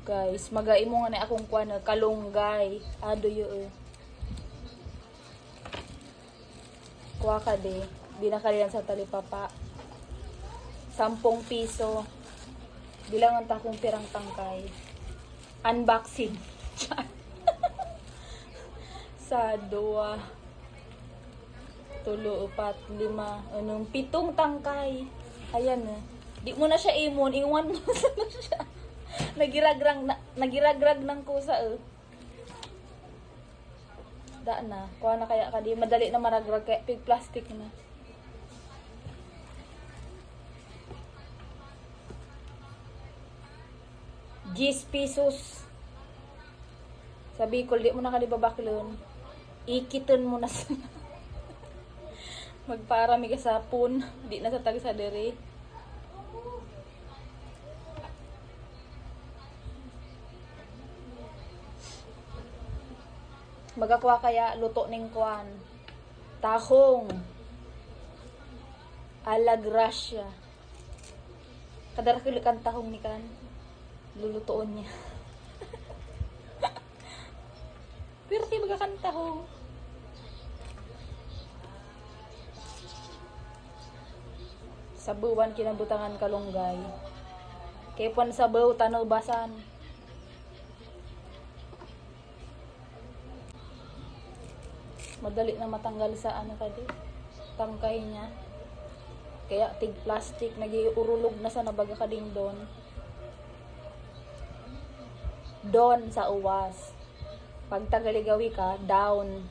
Guys, magaimo nga na akong kuan kalunggay. Ado yo. Kuha ka de. Binakalian sa talipapa. 10 piso. Bilangan ta kung pirang tangkay. Unboxing. Sa 2, 3, 4, 5, 7 tangkay. Ayan na. Di mo na siya imon, iwan mo na siya. Nagiragrag ng kusa Da na. Kuha na kaya ka di. Madali na maragrag kaya pig plastic na. ₱10. Sabi ko, di mo na kalibabaklon. Ikiton mo na sa magparami ka sa pun. Di na sa tag sa dere. Magakuha kaya luto ning kuan. Tahong. Ala Gracia. Kadara kan tahong ni kan. Lulutoon niya. Pero di magakan tahong. Sabuwan kinabutangan kalunggay. Kay pon sabaw tanaw basan. Madali na matanggal sa ano kadi tangkay niya. Kaya tig plastic nagiurulog na sa nabaga kading don sa uwas. Pag tagaligawi ka, down.